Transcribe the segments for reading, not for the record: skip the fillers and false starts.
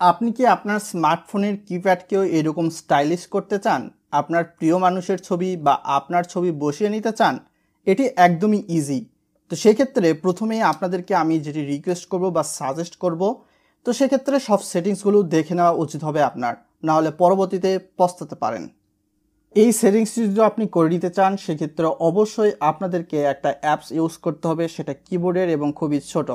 আপনি কি আপনার স্মার্টফোনের কিপ্যাডকেও এরকম স্টাইলিশ করতে চান? আপনার প্রিয় মানুষের ছবি বা আপনার ছবি বসিয়ে নিতে চান? এটি একদমই ইজি। তো সেক্ষেত্রে প্রথমেই আপনাদেরকে আমি যেটি রিকোয়েস্ট করব বা সাজেস্ট করব, তো সেক্ষেত্রে সব সেটিংসগুলো দেখে নেওয়া উচিত হবে আপনার, না হলে পরবর্তীতে পস্তাতে পারেন। এই সেটিংসটি যদি আপনি করে নিতে চান, সেক্ষেত্রে অবশ্যই আপনাদেরকে একটা অ্যাপস ইউজ করতে হবে, সেটা কিবোর্ডের এবং খুবই ছোট।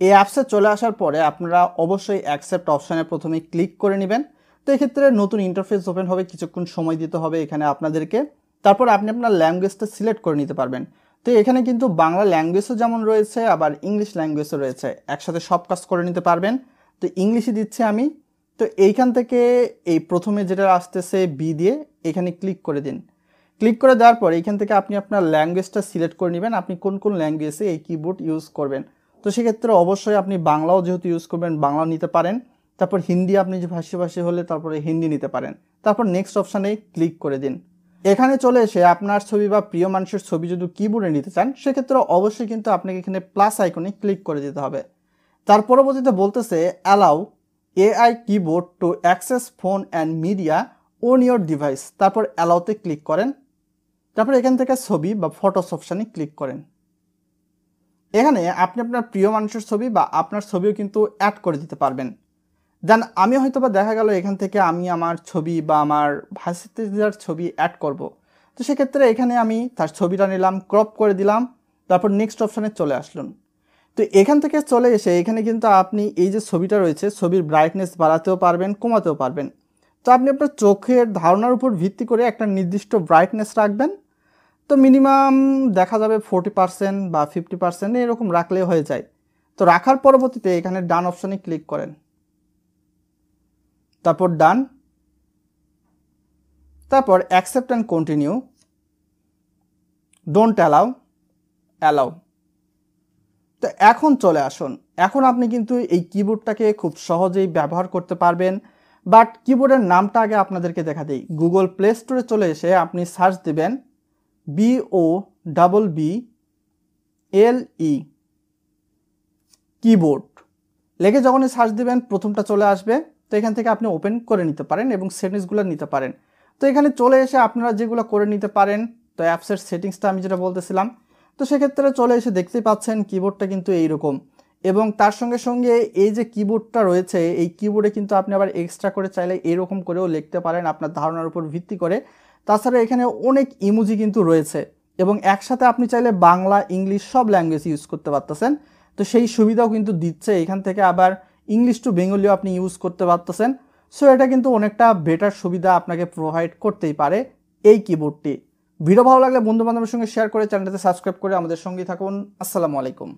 এই অ্যাপসে চলে আসার পরে আপনারা অবশ্যই অ্যাকসেপ্ট অপশানে প্রথমে ক্লিক করে নেবেন। তো এক্ষেত্রে নতুন ইন্টারফেস ওপেন হবে, কিছুক্ষণ সময় দিতে হবে এখানে আপনাদেরকে। তারপর আপনি আপনার ল্যাঙ্গুয়েজটা সিলেক্ট করে নিতে পারবেন। তো এখানে কিন্তু বাংলা ল্যাঙ্গুয়েজও যেমন রয়েছে, আবার ইংলিশ ল্যাঙ্গুয়েজও রয়েছে, একসাথে সব কাজ করে নিতে পারবেন। তো ইংলিশে দিচ্ছি আমি। তো এইখান থেকে এই প্রথমে যেটা আসতেছে বি দিয়ে এখানে ক্লিক করে দিন। ক্লিক করে দেওয়ার পর এইখান থেকে আপনি আপনার ল্যাঙ্গুয়েজটা সিলেক্ট করে নেবেন, আপনি কোন কোন ল্যাঙ্গুয়েজে এই কিবোর্ড ইউজ করবেন। তো সেক্ষেত্রে অবশ্যই আপনি বাংলাও যেহেতু ইউজ করবেন বাংলা নিতে পারেন, তারপর হিন্দি আপনি যে ভাষাভাষী হলে তারপরে হিন্দি নিতে পারেন। তারপর নেক্সট অপশানে ক্লিক করে দিন। এখানে চলে এসে আপনার ছবি বা প্রিয় মানুষের ছবি যদি কিবোর্ডে নিতে চান, সেক্ষেত্রে অবশ্যই কিন্তু আপনাকে এখানে প্লাস আইকনে ক্লিক করে দিতে হবে। তার পরবর্তীতে বলতেছে allow AI keyboard to access phone and media on your device. তারপর অ্যালাউতে ক্লিক করেন। তারপর এখান থেকে ছবি বা ফটোস অপশানে ক্লিক করেন। এখানে আপনি আপনার প্রিয় মানুষের ছবি বা আপনার ছবিও কিন্তু অ্যাড করে দিতে পারবেন। দেন আমি হয়তো বা দেখা গেল এখান থেকে আমি আমার ছবি বা আমার ভাষার ছবি অ্যাড করব। তো সেক্ষেত্রে এখানে আমি তার ছবিটা নিলাম, ক্রপ করে দিলাম, তারপর নেক্সট অপশানে চলে আসলাম। তো এখান থেকে চলে এসে এখানে কিন্তু আপনি এই যে ছবিটা রয়েছে, ছবির ব্রাইটনেস বাড়াতেও পারবেন, কমাতেও পারবেন। তো আপনি আপনার চোখের ধারণার উপর ভিত্তি করে একটা নির্দিষ্ট ব্রাইটনেস রাখবেন। তো মিনিমাম দেখা যাবে 40% বা 50% এরকম রাখলে হয়ে যায়। তো রাখার পরবর্তীতে এখানে ডান অপশানে ক্লিক করেন, তারপর ডান, তারপর accept and continue, don't allow, allow. তো এখন চলে আসুন, এখন আপনি কিন্তু এই কিবোর্ডটাকে খুব সহজেই ব্যবহার করতে পারবেন। বাট কিবোর্ডের নামটা আগে আপনাদেরকে দেখা দিই। গুগল প্লে স্টোরে চলে এসে আপনি সার্চ দেবেন BOLBLE কিবোর্ড লেগে যখনই সার্চ দেবেন প্রথমটা চলে আসবে। তো এখান থেকে আপনি ওপেন করে নিতে পারেন এবং সেটিংসগুলো নিতে পারেন। তো এখানে চলে এসে আপনারা যেগুলো করে নিতে পারেন, তো অ্যাপসের সেটিংসটা আমি যেটা বলতেছিলাম, তো সেক্ষেত্রে চলে এসে দেখতেই পাচ্ছেন কিবোর্ডটা কিন্তু এইরকম। এবং তার সঙ্গে সঙ্গে এই যে কিবোর্ডটা রয়েছে, এই কিবোর্ডে কিন্তু আপনি আবার এক্সট্রা করে চাইলে এরকম করেও লিখতে পারেন আপনার ধারণার উপর ভিত্তি করে। তাছাড়া এখানে অনেক ইমোজি কিন্তু রয়েছে এবং একসাথে আপনি চাইলে বাংলা ইংলিশ সব ল্যাঙ্গুয়েজ ইউজ করতে পারতেছেন। তো সেই সুবিধাও কিন্তু দিচ্ছে এখান থেকে, আবার ইংলিশ টু বেঙ্গলিও আপনি ইউজ করতে পারতেছেন। সো এটা কিন্তু অনেকটা বেটার সুবিধা আপনাকে প্রোভাইড করতেই পারে এই কিবোর্ডটি। ভিডিও ভালো লাগলে বন্ধু বান্ধবের সঙ্গে শেয়ার করে চ্যানেলটাতে সাবস্ক্রাইব করে আমাদের সঙ্গেই থাকুন। আসসালামু আলাইকুম।